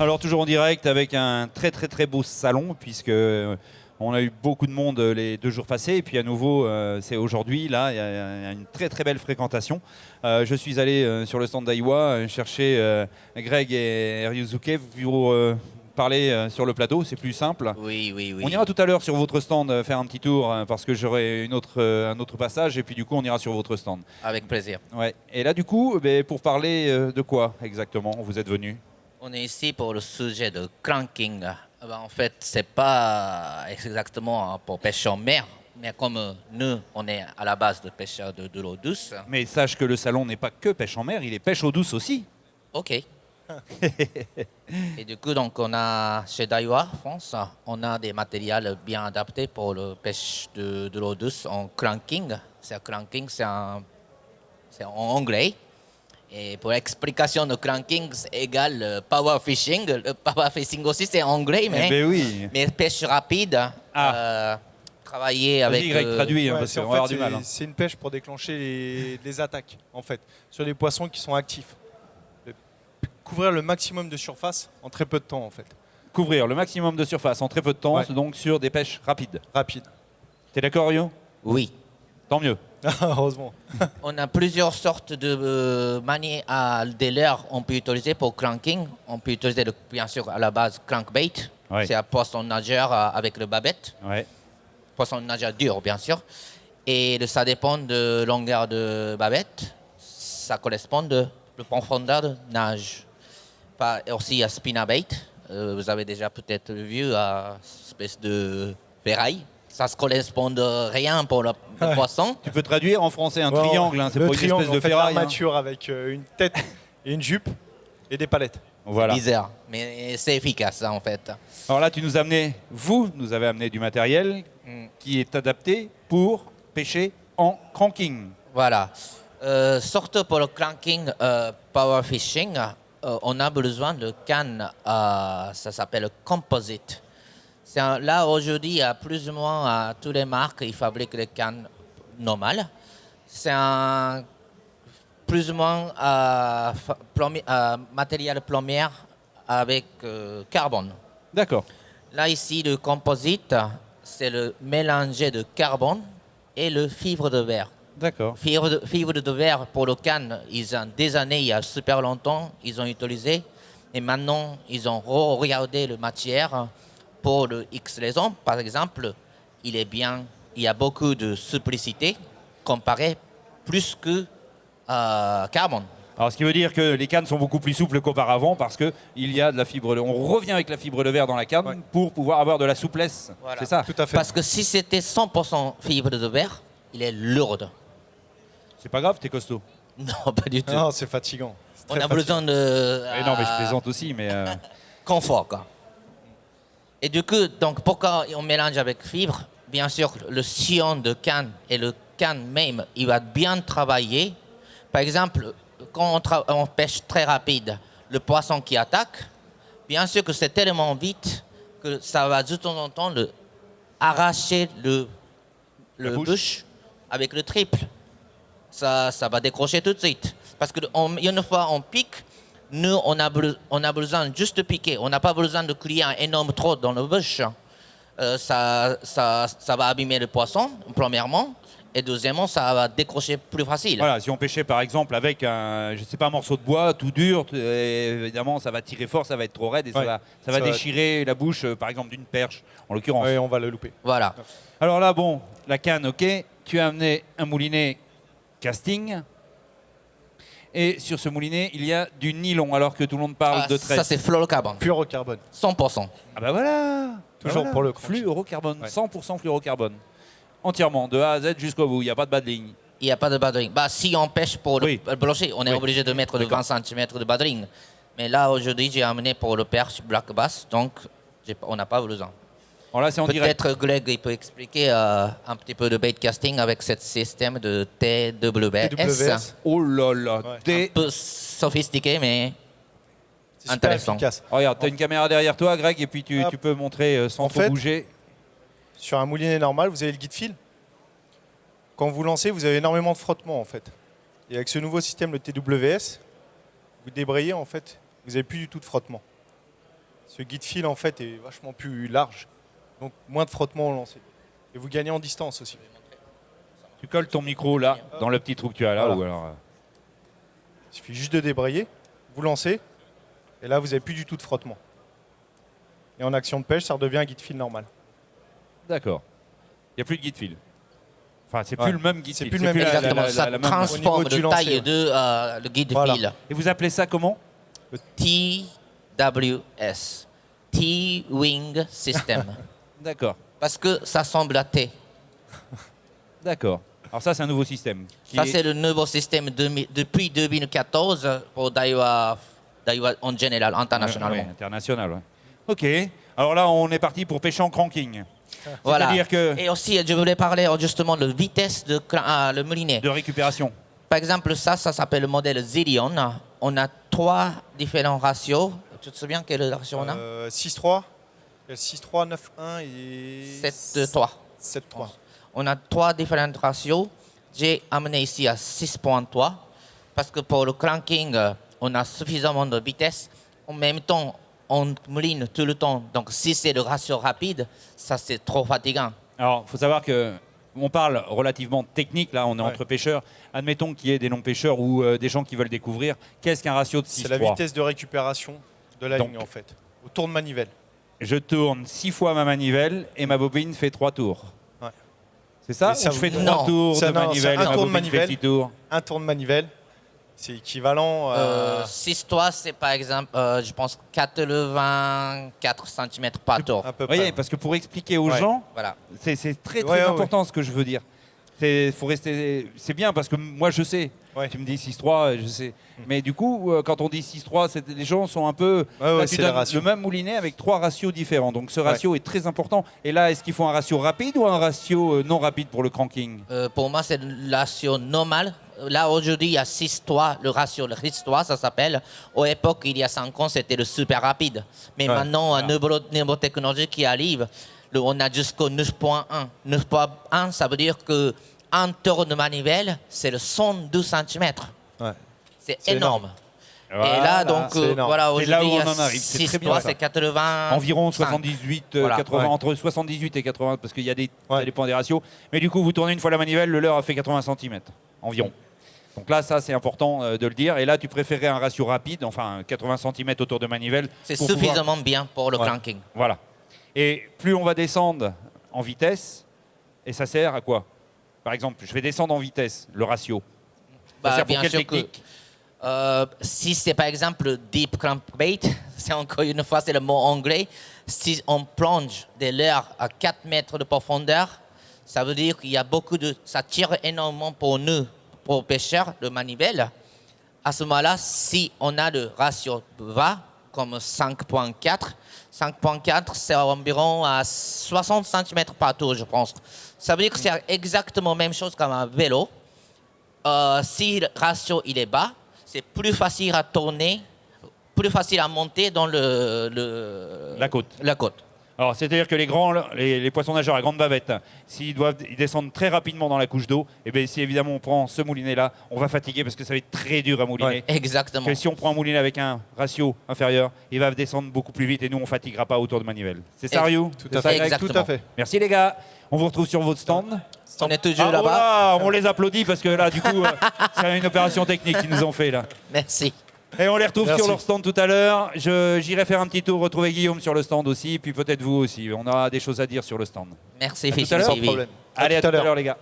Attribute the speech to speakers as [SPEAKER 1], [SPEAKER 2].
[SPEAKER 1] Alors toujours en direct avec un très beau salon puisque on a eu beaucoup de monde les 2 jours passés et puis à nouveau c'est aujourd'hui là il y a une très belle fréquentation. Je suis allé sur le stand d'Aiwa chercher Greg et Ryusuke pour parler sur le plateau, c'est plus simple.
[SPEAKER 2] Oui.
[SPEAKER 1] On ira tout à l'heure sur votre stand faire un petit tour parce que j'aurai un autre passage et puis du coup on ira sur votre stand.
[SPEAKER 2] Avec plaisir.
[SPEAKER 1] Ouais. Et là du coup pour parler de quoi exactement vous êtes venu?
[SPEAKER 2] On est ici pour le sujet de cranking. En fait, c'est pas exactement pour pêcher en mer, mais comme nous, on est à la base de pêcheurs de l'eau douce.
[SPEAKER 1] Mais sache que le salon n'est pas que pêche en mer, il est pêche eau douce aussi.
[SPEAKER 2] Ok. Et du coup, donc, on a chez Daiwa France, on a des matériels bien adaptés pour le pêche de l'eau douce en cranking. Cranking, c'est en anglais. Et pour l'explication de cranking, c'est égal power fishing. Le power fishing aussi, c'est anglais,
[SPEAKER 1] Eh ben oui.
[SPEAKER 2] mais pêche rapide. Travailler avec.
[SPEAKER 1] Vas-y, Greg, traduis, hein, parce qu'on va avoir du mal.
[SPEAKER 3] C'est une pêche pour déclencher les attaques, en fait, sur les poissons qui sont actifs. Couvrir le maximum de surface en très peu de temps, en fait.
[SPEAKER 1] Couvrir le maximum de surface en très peu de temps,
[SPEAKER 3] Ouais.
[SPEAKER 1] donc sur des pêches rapides.
[SPEAKER 3] Rapide.
[SPEAKER 1] T'es d'accord, Rio?
[SPEAKER 2] Oui.
[SPEAKER 1] Tant mieux.
[SPEAKER 3] Heureusement.
[SPEAKER 2] On a plusieurs sortes de manières de leurres on peut utiliser pour cranking. On peut utiliser, bien sûr, à la base, crankbait.
[SPEAKER 1] Ouais.
[SPEAKER 2] C'est un poisson nageur avec le babette.
[SPEAKER 1] Ouais.
[SPEAKER 2] Poisson nageur dur, bien sûr. Et ça dépend de longueur de babette. Ça correspond de profondeur de nage. Aussi, il y a spinnerbait. Vous avez déjà peut-être vu une espèce de ferraille. Ça ne correspond de rien pour le poisson.
[SPEAKER 1] Tu peux traduire en français un
[SPEAKER 3] Ouais,
[SPEAKER 1] triangle, hein, c'est
[SPEAKER 3] le
[SPEAKER 1] pas une
[SPEAKER 3] triangle,
[SPEAKER 1] espèce de
[SPEAKER 3] en fait,
[SPEAKER 1] ferraille. Hein.
[SPEAKER 3] l'armature avec une tête et une jupe et des palettes.
[SPEAKER 1] Voilà.
[SPEAKER 2] Bizarre, mais c'est efficace, hein, en fait.
[SPEAKER 1] Alors là, tu nous as amené, vous nous avez amené du matériel qui est adapté pour pêcher en cranking.
[SPEAKER 2] Voilà. Surtout pour le cranking power fishing, on a besoin de cannes, ça s'appelle composite. Là, aujourd'hui, il y a plus ou moins toutes les marques qui fabriquent les cannes normales. C'est un plus ou moins matériel plombier avec carbone.
[SPEAKER 1] D'accord.
[SPEAKER 2] Là, ici, le composite, c'est le mélanger de carbone et le fibre de verre.
[SPEAKER 1] D'accord.
[SPEAKER 2] Fibre de verre pour le canne, ils ont des années, il y a super longtemps, ils ont utilisé. Et maintenant, ils ont regardé la matière pour le X raisons. Par exemple, il y a beaucoup de simplicité comparé plus que carbone.
[SPEAKER 1] Alors, ce qui veut dire que les cannes sont beaucoup plus souples qu'auparavant parce qu'il y a de la fibre. On revient avec la fibre de verre dans la canne pour pouvoir avoir de la souplesse.
[SPEAKER 2] Voilà.
[SPEAKER 1] C'est ça?
[SPEAKER 3] Tout à fait.
[SPEAKER 2] Parce que si c'était 100% fibre de verre, il est lourd.
[SPEAKER 1] C'est pas grave, t'es costaud.
[SPEAKER 2] Non, pas du tout.
[SPEAKER 3] Non, c'est fatigant. C'est
[SPEAKER 2] On
[SPEAKER 3] très
[SPEAKER 2] a
[SPEAKER 3] fatigant.
[SPEAKER 2] besoin de
[SPEAKER 1] Non, mais je plaisante aussi, mais...
[SPEAKER 2] confort, quoi. Et du coup, donc, pourquoi on mélange avec fibre? Bien sûr, le sillon de canne et le canne même, il va bien travailler. Par exemple, quand on pêche très rapide, le poisson qui attaque, bien sûr que c'est tellement vite que ça va de temps en temps arracher le bouche avec le triple. Ça va décrocher tout de suite. Parce qu'une fois on pique, nous, on a besoin juste de piquer. On n'a pas besoin de crier un énorme trou dans le bouche. Ça va abîmer le poisson, premièrement. Et deuxièmement, ça va décrocher plus facile.
[SPEAKER 1] Voilà, si on pêchait par exemple avec un morceau de bois tout dur, évidemment ça va tirer fort, ça va être trop raide et ça va déchirer la bouche par exemple d'une perche en l'occurrence.
[SPEAKER 3] Oui, on va le louper.
[SPEAKER 2] Voilà.
[SPEAKER 1] Alors là, bon, la canne, ok, tu as amené un moulinet casting et sur ce moulinet il y a du nylon alors que tout le monde parle de tresse.
[SPEAKER 2] Ça, c'est fluorocarbone.
[SPEAKER 3] Fluorocarbone.
[SPEAKER 2] 100%.
[SPEAKER 1] Ah bah voilà.
[SPEAKER 3] Toujours pour le cranking.
[SPEAKER 1] fluorocarbone,
[SPEAKER 3] Ouais.
[SPEAKER 1] 100% fluorocarbone. Entièrement, de A à Z jusqu'au bout, il n'y a pas de bad ligne.
[SPEAKER 2] Il n'y a pas de badring. Si on pêche pour
[SPEAKER 1] Oui.
[SPEAKER 2] le brochet, on est obligé de mettre de 20 cm de badring. Mais là, aujourd'hui, j'ai amené pour le perche black bass, donc on n'a pas besoin.
[SPEAKER 1] Alors là, c'est en direct.
[SPEAKER 2] Peut-être Greg il peut expliquer un petit peu de bait casting avec ce système de TWS.
[SPEAKER 3] TWS.
[SPEAKER 1] Oh là là,
[SPEAKER 3] Ouais.
[SPEAKER 2] Un peu sophistiqué, mais
[SPEAKER 3] C'est super
[SPEAKER 2] intéressant.
[SPEAKER 3] efficace.
[SPEAKER 1] Regarde, tu as une caméra derrière toi, Greg, et puis tu
[SPEAKER 3] Hop.
[SPEAKER 1] peux montrer sans
[SPEAKER 3] En
[SPEAKER 1] trop
[SPEAKER 3] fait,
[SPEAKER 1] bouger.
[SPEAKER 3] Sur un moulinet normal, vous avez le guide fil. Quand vous lancez, vous avez énormément de frottement en fait. Et avec ce nouveau système, le TWS, vous débrayez en fait, vous n'avez plus du tout de frottement. Ce guide fil en fait est vachement plus large, donc moins de frottement au lancer. Et vous gagnez en distance aussi.
[SPEAKER 1] Tu colles ton micro là, dans le petit trou que tu as là.
[SPEAKER 3] Voilà.
[SPEAKER 1] Ou alors,
[SPEAKER 3] Il suffit juste de débrayer, vous lancez, et là vous n'avez plus du tout de frottement. Et en action de pêche, ça redevient un guide fil normal.
[SPEAKER 1] D'accord. Il n'y a plus de guide fil. Enfin, c'est
[SPEAKER 3] Ouais.
[SPEAKER 1] plus le même guide
[SPEAKER 3] C'est
[SPEAKER 1] fil.
[SPEAKER 3] plus le même guide.
[SPEAKER 2] Exactement,
[SPEAKER 1] la
[SPEAKER 2] ça
[SPEAKER 1] même-
[SPEAKER 2] transforme
[SPEAKER 3] Au niveau
[SPEAKER 2] de
[SPEAKER 3] du
[SPEAKER 2] taille
[SPEAKER 3] lancer.
[SPEAKER 2] de le guide
[SPEAKER 3] Voilà.
[SPEAKER 2] fil.
[SPEAKER 1] Et vous appelez ça comment?
[SPEAKER 2] TWS, T-Wing System.
[SPEAKER 1] D'accord.
[SPEAKER 2] Parce que ça semble à T.
[SPEAKER 1] D'accord. Alors ça, c'est un nouveau système.
[SPEAKER 2] Ça, c'est le nouveau système depuis 2014 pour Daiwa en général, internationalement.
[SPEAKER 1] Ouais, international, ouais. Ok. Alors là, on est parti pour pêcher en cranking.
[SPEAKER 2] Voilà.
[SPEAKER 1] C'est-à-dire que
[SPEAKER 2] Et aussi, je voulais parler justement de vitesse de le moulinet.
[SPEAKER 1] de récupération.
[SPEAKER 2] Par exemple, ça s'appelle le modèle Zillion. On a 3 différents ratios. Tu te souviens quel ratio on a
[SPEAKER 3] 6-3, il y a le 6-3, 9-1 et
[SPEAKER 2] 7-3.
[SPEAKER 3] 7-3.
[SPEAKER 2] On a 3 différents ratios. J'ai amené ici à 6.3 parce que pour le cranking, on a suffisamment de vitesse. En même temps, on mouline tout le temps. Donc si c'est le ratio rapide, ça c'est trop fatigant.
[SPEAKER 1] Alors, il faut savoir que on parle relativement technique, là, on est
[SPEAKER 3] Ouais.
[SPEAKER 1] entre pêcheurs. Admettons qu'il y ait des non-pêcheurs ou des gens qui veulent découvrir. Qu'est-ce qu'un ratio de 6-3?
[SPEAKER 3] C'est la vitesse de récupération de la
[SPEAKER 1] Donc.
[SPEAKER 3] ligne en fait, au tour de manivelle.
[SPEAKER 1] Je tourne 6 fois ma manivelle et ma bobine fait 3 tours.
[SPEAKER 3] Ouais.
[SPEAKER 1] C'est ça?
[SPEAKER 3] Et ça
[SPEAKER 1] Ou je fais
[SPEAKER 3] vous-
[SPEAKER 1] 3
[SPEAKER 2] Non.
[SPEAKER 1] tours
[SPEAKER 3] Ça,
[SPEAKER 1] de
[SPEAKER 3] non,
[SPEAKER 1] manivelle
[SPEAKER 3] c'est
[SPEAKER 1] et
[SPEAKER 3] un
[SPEAKER 1] ma
[SPEAKER 3] tour de
[SPEAKER 1] bobine fait
[SPEAKER 3] manivelle.
[SPEAKER 1] 6 tours?
[SPEAKER 3] Un tour de manivelle, c'est équivalent à
[SPEAKER 2] 6-3, c'est par exemple, je pense, 84 cm par tour.
[SPEAKER 3] à peu
[SPEAKER 1] Vous
[SPEAKER 3] près.
[SPEAKER 1] voyez, parce que pour expliquer aux
[SPEAKER 3] Ouais.
[SPEAKER 1] gens,
[SPEAKER 2] Voilà.
[SPEAKER 1] c'est très
[SPEAKER 3] Ouais, ouais,
[SPEAKER 1] important ce que je veux dire. Faut rester. C'est bien parce que moi je sais.
[SPEAKER 3] Ouais.
[SPEAKER 1] Tu me dis 6-3, je sais. Mais du coup, quand on dit 6-3, les gens sont un peu.
[SPEAKER 3] Ouais, ouais,
[SPEAKER 1] là, tu
[SPEAKER 3] c'est les
[SPEAKER 1] donnes
[SPEAKER 3] ratios.
[SPEAKER 1] le même moulinet avec 3 ratios différents. Donc ce ratio est très important. Et là, est-ce qu'il faut un ratio rapide ou un ratio non rapide pour le cranking?
[SPEAKER 2] Pour moi, c'est le ratio normal. Là, aujourd'hui, il y a 6-3, le ratio, le RIS-3, ça s'appelle. Au époque, il y a 5 ans, c'était le super rapide. Mais
[SPEAKER 3] Ouais.
[SPEAKER 2] maintenant, un nouveau technologie qui arrive, on a jusqu'au 9.1. 9.1, ça veut dire que un tour de manivelle, c'est le 112 cm.
[SPEAKER 3] Ouais.
[SPEAKER 2] C'est
[SPEAKER 3] C'est
[SPEAKER 2] énorme.
[SPEAKER 1] Voilà.
[SPEAKER 2] Et là, donc,
[SPEAKER 3] c'est énorme.
[SPEAKER 2] voilà,
[SPEAKER 1] C'est là où
[SPEAKER 2] aujourd'hui, il y
[SPEAKER 1] on
[SPEAKER 2] a
[SPEAKER 1] en arrive. C'est très bien,
[SPEAKER 2] 6-3,
[SPEAKER 1] ça.
[SPEAKER 2] c'est 80.
[SPEAKER 1] Environ 78,
[SPEAKER 2] Voilà.
[SPEAKER 1] 80,
[SPEAKER 3] Ouais.
[SPEAKER 1] entre 78 et 80, parce qu'il y a des,
[SPEAKER 3] Ouais.
[SPEAKER 1] ça dépend des ratios. Mais du coup, vous tournez une fois la manivelle, le leurre a fait 80 cm environ. Donc là, ça, c'est important de le dire. Et là, tu préférais un ratio rapide, enfin 80 cm autour de manivelle.
[SPEAKER 2] C'est
[SPEAKER 1] pour pouvoir-
[SPEAKER 2] suffisamment bien pour le
[SPEAKER 3] Ouais.
[SPEAKER 2] cranking.
[SPEAKER 1] Voilà. Et plus on va descendre en vitesse, et ça sert à quoi? Par exemple, je vais descendre en vitesse, le ratio. Ça sert pour
[SPEAKER 2] bien
[SPEAKER 1] quelle
[SPEAKER 2] sûr que
[SPEAKER 1] technique?
[SPEAKER 2] si c'est par exemple le deep crankbait, c'est encore une fois c'est le mot anglais, si on plonge des leurres à 4 mètres de profondeur, ça veut dire qu'il y a beaucoup de... Ça tire énormément pour nous, pour pêcheurs, de manivelle. À ce moment-là, si on a le ratio bas, comme 5.4, 5.4 c'est environ à 60 cm par tour, je pense. Ça veut dire que c'est exactement la même chose qu'un vélo. Si le ratio il est bas, c'est plus facile à tourner, plus facile à monter dans
[SPEAKER 1] La côte.
[SPEAKER 2] la côte.
[SPEAKER 1] Alors, c'est-à-dire que les poissons nageurs à grande bavette, ils descendent très rapidement dans la couche d'eau, et bien si évidemment on prend ce moulinet-là, on va fatiguer parce que ça va être très dur à mouliner.
[SPEAKER 3] Ouais.
[SPEAKER 2] Exactement.
[SPEAKER 1] Que si on prend un moulinet avec un ratio inférieur, il va descendre beaucoup plus vite et nous on fatiguera pas autour de manivelle. C'est ça, Ryu?
[SPEAKER 3] Tout
[SPEAKER 1] C'est
[SPEAKER 3] à
[SPEAKER 1] ça,
[SPEAKER 3] fait.
[SPEAKER 1] Greg
[SPEAKER 2] Exactement.
[SPEAKER 3] Tout à fait.
[SPEAKER 1] Merci les gars. On vous retrouve sur votre stand.
[SPEAKER 2] On est toujours
[SPEAKER 1] Ah,
[SPEAKER 2] là-bas.
[SPEAKER 1] voilà, on les applaudit parce que là, du coup, c'est une opération technique qu'ils nous ont fait là.
[SPEAKER 2] Merci.
[SPEAKER 1] Et on les retrouve
[SPEAKER 3] Merci.
[SPEAKER 1] sur leur stand tout à l'heure. J'irai faire un petit tour, retrouver Guillaume sur le stand aussi, puis peut-être vous aussi. On aura des choses à dire sur le stand.
[SPEAKER 2] Merci,
[SPEAKER 1] tout à
[SPEAKER 2] Fishing
[SPEAKER 1] l'heure.
[SPEAKER 3] Sans
[SPEAKER 2] TV.
[SPEAKER 3] problème.
[SPEAKER 1] Allez, à tout à l'heure les gars.